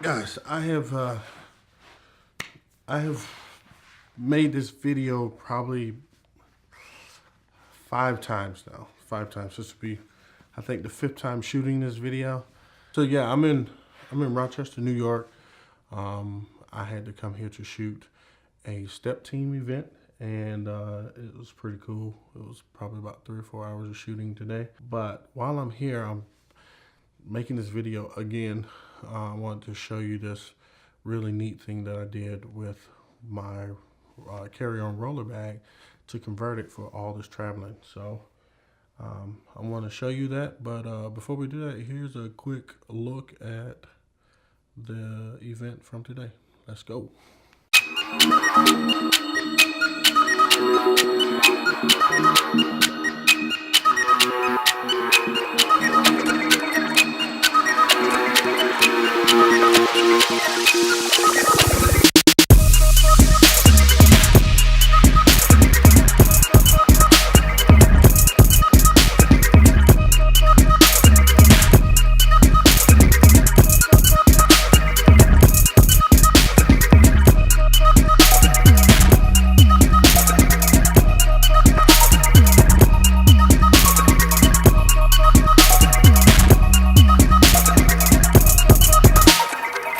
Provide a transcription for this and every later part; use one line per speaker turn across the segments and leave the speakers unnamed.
Guys, I have made this video probably 5 times now. 5 times. This will be, I think, the 5th time shooting this video. So yeah, I'm in Rochester, New York. I had to come here to shoot a step team event, and it was pretty cool. It was probably about 3 or 4 hours of shooting today. But while I'm here, I'm making this video again. I wanted to show you this really neat thing that I did with my carry-on roller bag to convert it for all this traveling. So I want to show you that, but before we do that, here's a quick look at the event from today. Let's go.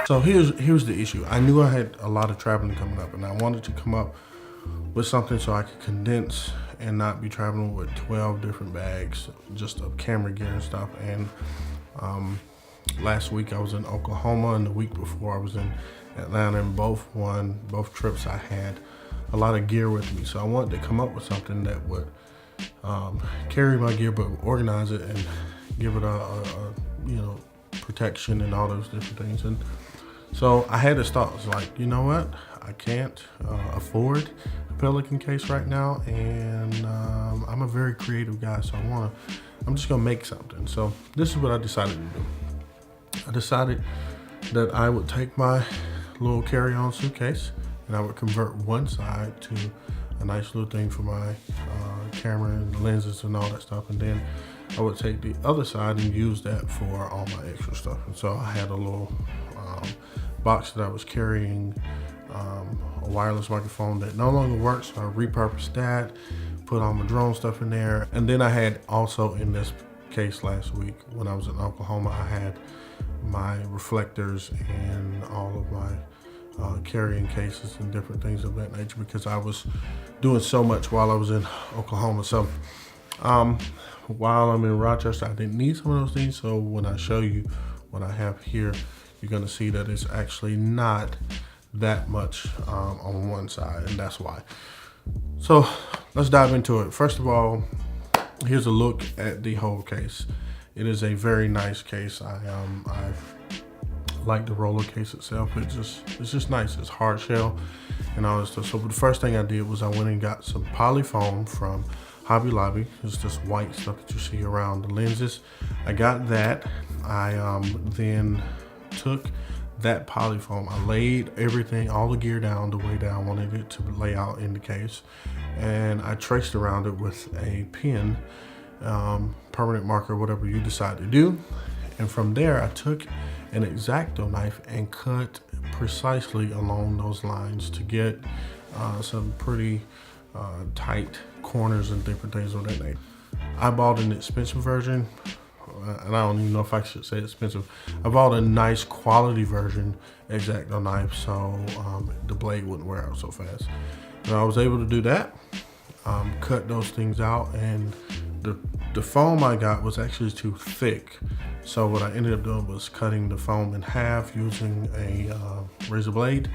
So here's the issue. I knew I had a lot of traveling coming up, and I wanted to come up with something so I could condense and not be traveling with 12 different bags just of camera gear and stuff. And last week I was in Oklahoma, and the week before I was in Atlanta, and both trips I had a lot of gear with me. So I wanted to come up with something that would carry my gear but organize it and give it a protection and all those different things. And so I had this thought. I was like, you know what? I can't afford a Pelican case right now, and I'm a very creative guy, so I'm just gonna make something. So this is what I decided to do. I decided that I would take my little carry-on suitcase and I would convert one side to a nice little thing for my camera and lenses and all that stuff, and then I would take the other side and use that for all my extra stuff. And so I had a little box that I was carrying, a wireless microphone that no longer works, so I repurposed that, put all my drone stuff in there. And then I had also in this case last week when I was in Oklahoma, I had my reflectors and all of my carrying cases and different things of that nature, because I was doing so much while I was in Oklahoma. So while I'm in Rochester, I didn't need some of those things. So when I show you what I have here, you're gonna see that it's actually not that much on one side, and that's why. So let's dive into it. First of all, here's a look at the whole case. It is a very nice case. I like the roller case itself. It's just nice. It's Hardshell and all this stuff. So the first thing I did was I went and got some polyfoam from Hobby Lobby. It's this white stuff that you see around the lenses. I got that. I then took that polyfoam. I laid everything, all the gear down the way that I wanted it to lay out in the case, and I traced around it with a pen, permanent marker, whatever you decide to do. And from there, I took an Exactoknife and cut precisely along those lines to get some pretty tight corners and different things of that nature. I bought an expensive version, and I don't even know if I should say expensive. I bought a nice quality version Exactoknife, so the blade wouldn't wear out so fast. And I was able to do that, cut those things out, and the foam I got was actually too thick. So what I ended up doing was cutting the foam in half using a razor blade,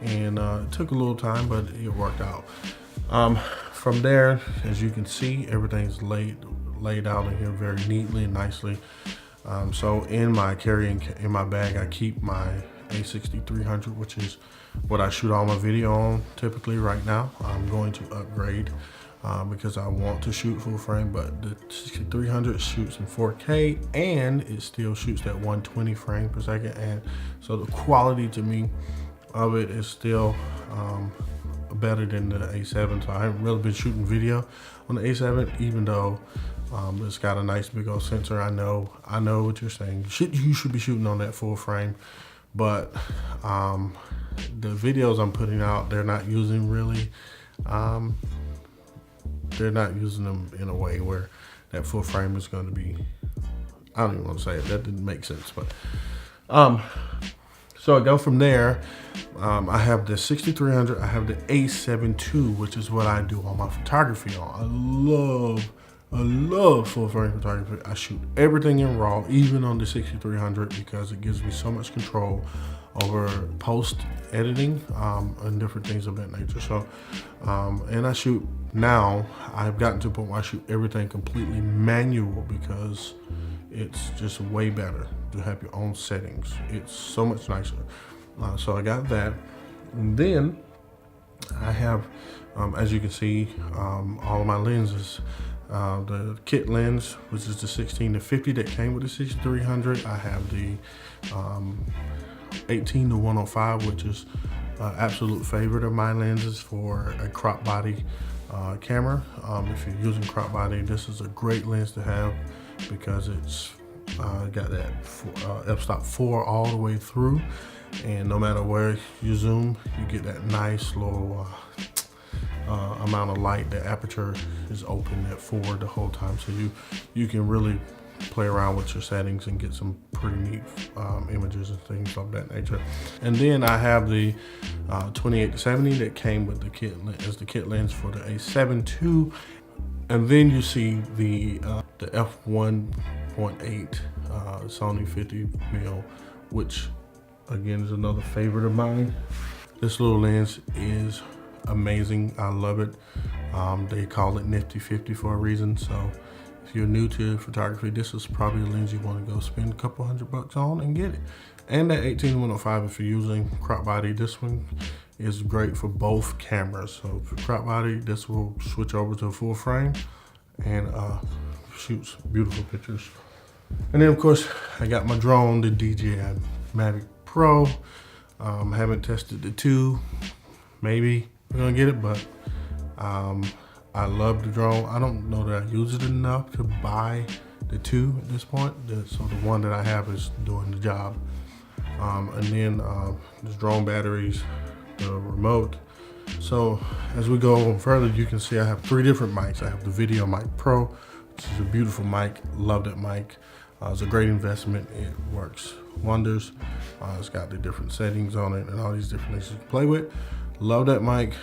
and it took a little time, but it worked out. From there, as you can see, everything's laid out in here very neatly and nicely. So in my bag, I keep my A6300, which is what I shoot all my video on typically right now. I'm going to upgrade because I want to shoot full frame, but the 6300 shoots in 4K and it still shoots that 120 frames per second. And so the quality to me of it is still better than the A7. So I haven't really been shooting video on the A7, even though It's got a nice big old sensor. I know what you're saying. You should be shooting on that full frame, but the videos I'm putting out, they're not using really. They're not using them in a way where that full frame is going to be. I don't even want to say it. That didn't make sense, but so I go from there. I have the 6300. I have the A7 II, which is what I do all my photography on. I love full frame photography. I shoot everything in RAW, even on the 6300, because it gives me so much control over post editing and different things of that nature. So, and I shoot now. I've gotten to a point where I shoot everything completely manual because it's just way better to have your own settings. It's so much nicer. So I got that, and then I have, as you can see, all of my lenses. The kit lens, which is the 16-50 that came with the 6300. I have the 18-105, which is absolute favorite of my lenses for a crop body camera. If you're using crop body, this is a great lens to have because it's got that f-stop 4 all the way through, and no matter where you zoom, you get that nice little amount of light. The aperture is open at 4 the whole time, so you can really play around with your settings and get some pretty neat images and things of that nature. And then I have the 28-70 that came with the kit as the kit lens for the A7 II. And then you see the f1.8 Sony 50mm, which again is another favorite of mine. This little lens is amazing. I love it. They call it Nifty 50 for a reason. So if you're new to photography, this is probably a lens you want to go spend a couple $100 on and get it. And that 18-105, if you're using crop body, this one is great for both cameras. So for crop body, this will switch over to a full frame and shoots beautiful pictures. And then of course I got my drone, the DJI Mavic Pro. Haven't tested the 2. Maybe we're gonna get it, but I love the drone. I don't know that I use it enough to buy the 2 at this point. So the one that I have is doing the job. And then there's drone batteries, the remote. So as we go on further, you can see I have 3 different mics. I have the Video Mic Pro, which is a beautiful mic. Love that mic. It's a great investment. It works wonders. It's got the different settings on it and all these different things you can play with. Love that mic.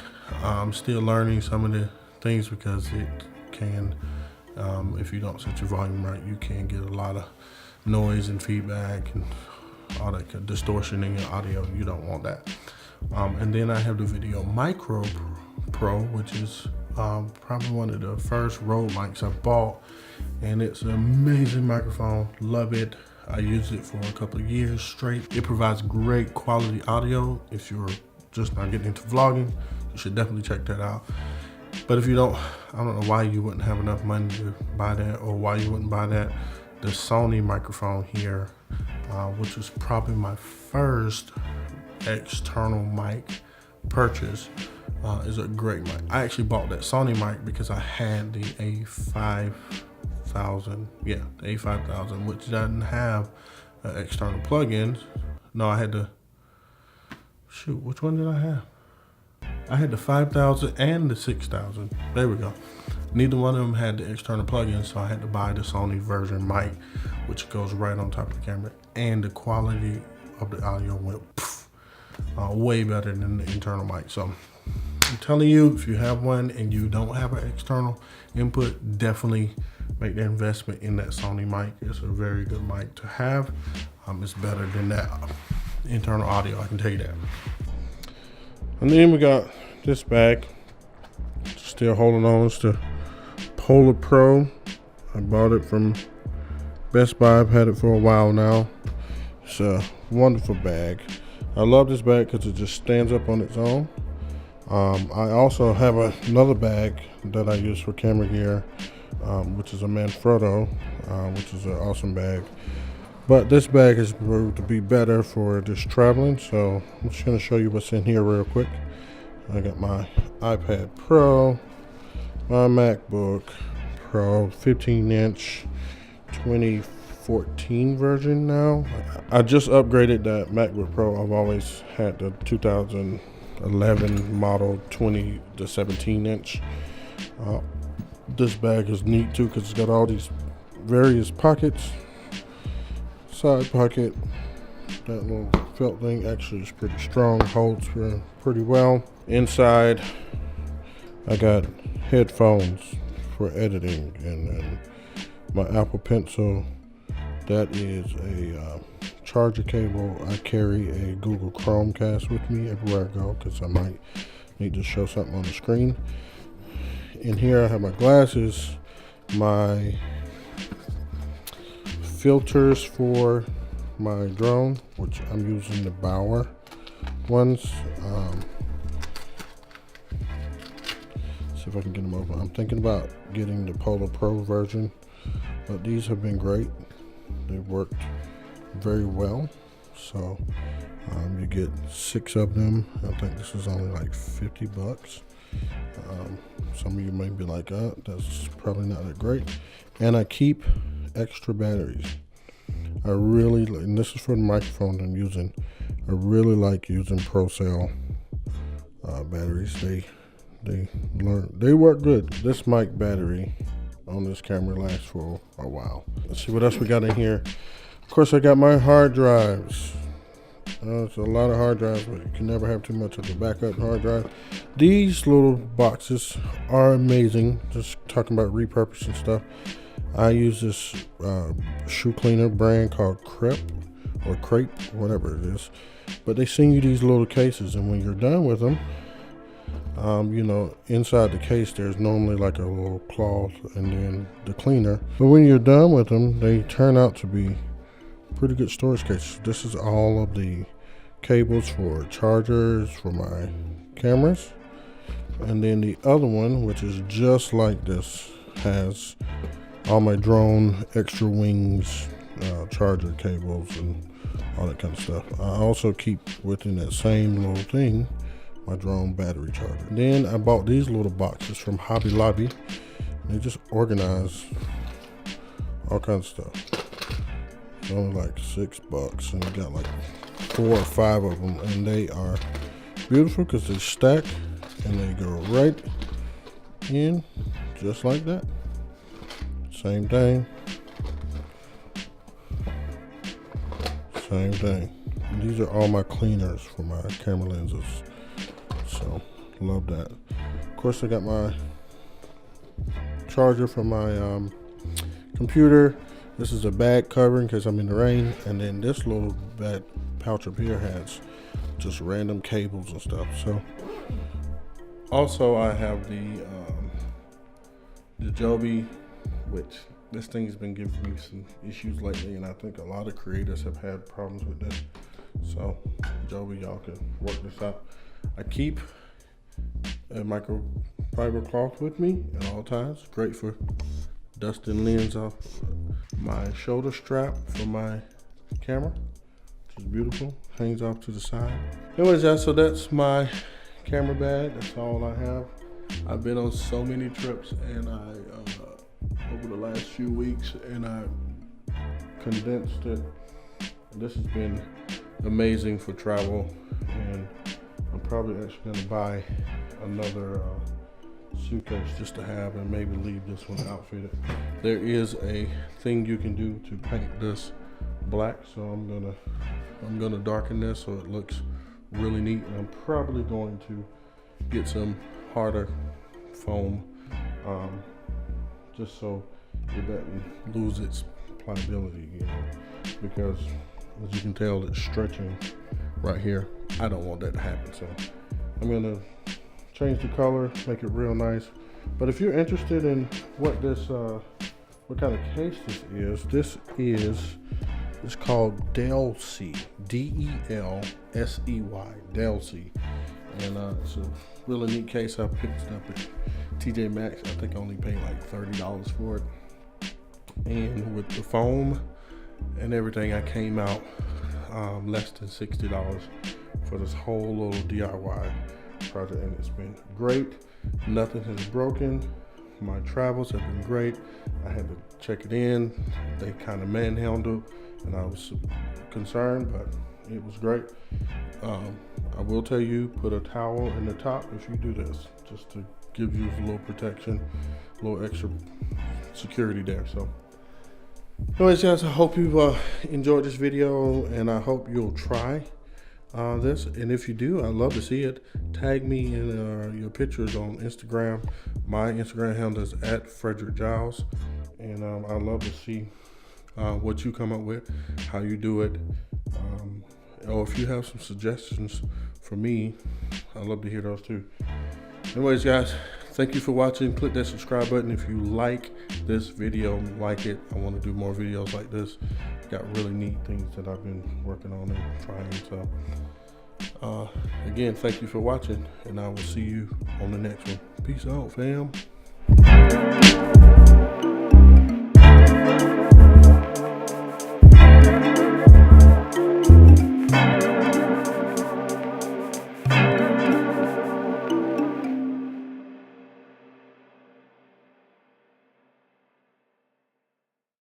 I'm still learning some of the things because it can, if you don't set your volume right, you can get a lot of noise and feedback and all that distortion in your audio. You don't want that. And then I have the Video Micro Pro, which is probably one of the first Rode mics I bought, and it's an amazing microphone. Love it. I used it for a couple of years straight. It provides great quality audio. If you're just not getting into vlogging, you should definitely check that out. But if you don't, I don't know why you wouldn't have enough money to buy that, or why you wouldn't buy that. The Sony microphone here, which was probably my first external mic purchase, is a great mic. I actually bought that Sony mic because I had the A5000, the A5000, which doesn't have external plugins. No, I had the, which one did I have? I had the 5000 and the 6000. There we go. Neither one of them had the external plugin, so I had to buy the Sony version mic, which goes right on top of the camera, and the quality of the audio went way better than the internal mic. So I'm telling you, if you have one and you don't have an external input, definitely make the investment in that Sony mic. It's a very good mic to have. It's better than that internal audio, I can tell you that. And then we got this bag, still holding on. It's the Polar Pro. I bought it from Best Buy. I've had it for a while now. It's a wonderful bag. I love this bag because it just stands up on its own. I also have another bag that I use for camera gear, which is a Manfrotto, which is an awesome bag. But this bag has proved to be better for just traveling, so I'm just going to show you what's in here real quick. I got my iPad Pro, my MacBook Pro 15-inch 2014 version now. I just upgraded that MacBook Pro. I've always had the 2011 model 20 to 17-inch. This bag is neat too because it's got all these various pockets. Side pocket, that little felt thing actually is pretty strong, holds pretty well. Inside, I got headphones for editing, and then my Apple Pencil. That is a charger cable. I carry a Google Chromecast with me everywhere I go because I might need to show something on the screen. In here I have my glasses, my filters for my drone, which I'm using the Bauer ones. See if I can get them open. I'm thinking about getting the Polar Pro version, but these have been great. They've worked very well. So you get 6 of them. I think this is only like $50. Some of you may be like, that's probably not that great. And I keep extra batteries. I really, and this is for the microphone I'm using, I really like using ProCell batteries. They work good. This mic battery on this camera lasts for a while. Let's see what else we got in here. Of course, I got my hard drives. It's a lot of hard drives, but you can never have too much of a backup hard drive. These little boxes are amazing. Just talking about repurposing stuff. I use this shoe cleaner brand called Crepe, whatever it is. But they send you these little cases, and when you're done with them, inside the case there's normally like a little cloth and then the cleaner. But when you're done with them, they turn out to be pretty good storage cases. This is all of the cables for chargers for my cameras. And then the other one, which is just like this, has all my drone extra wings, charger cables, and all that kind of stuff. I also keep within that same little thing my drone battery charger. Then I bought these little boxes from Hobby Lobby. They just organize all kinds of stuff. It's only like $6, and you got like 4 or 5 of them, and they are beautiful because they stack and they go right in just like that. Same thing. Same thing. And these are all my cleaners for my camera lenses. So, love that. Of course, I got my charger for my computer. This is a bag covering because I'm in the rain. And then this little bag pouch up here has just random cables and stuff. So, also I have the Joby, which this thing's been giving me some issues lately, and I think a lot of creators have had problems with this. So, Joby, y'all can work this out. I keep a microfiber cloth with me at all times. Great for dusting lens off my shoulder strap for my camera, which is beautiful. Hangs off to the side. Anyways, yeah, so that's my camera bag. That's all I have. I've been on so many trips, and over the last few weeks, and I condensed it. This has been amazing for travel, and I'm probably actually going to buy another suitcase just to have, and maybe leave this one outfitted. There is a thing you can do to paint this black, so I'm gonna darken this so it looks really neat. And I'm probably going to get some harder foam, just so it doesn't lose its pliability, because as you can tell, it's stretching right here. I don't want that to happen, so I'm gonna change the color, make it real nice. But if you're interested in what kind of case this is, it's called Delsey, Delsey, Delsey, and it's a really neat case. I picked it up at TJ Maxx. I think I only paid like $30 for it, and with the foam and everything, I came out less than $60 for this whole little DIY project, and it's been great. Nothing has broken. my travels have been great. I had to check it in. They kind of manhandled, and I was concerned, but it was great. I will tell you, put a towel in the top if you do this, just to give you a little protection, a little extra security there. So anyways, guys, I hope you enjoyed this video, and I hope you'll try this. And if you do, I'd love to see it. Tag me in your pictures on Instagram. My Instagram handle is @Fredrick Giles, and I'd love to see what you come up with, how you do it, or if you have some suggestions for me, I'd love to hear those too. Anyways, guys, thank you for watching. Click that subscribe button if you like this video. Like it. I want to do more videos like this. Got really neat things that I've been working on and trying. So again, thank you for watching, and I will see you on the next one. Peace out, fam.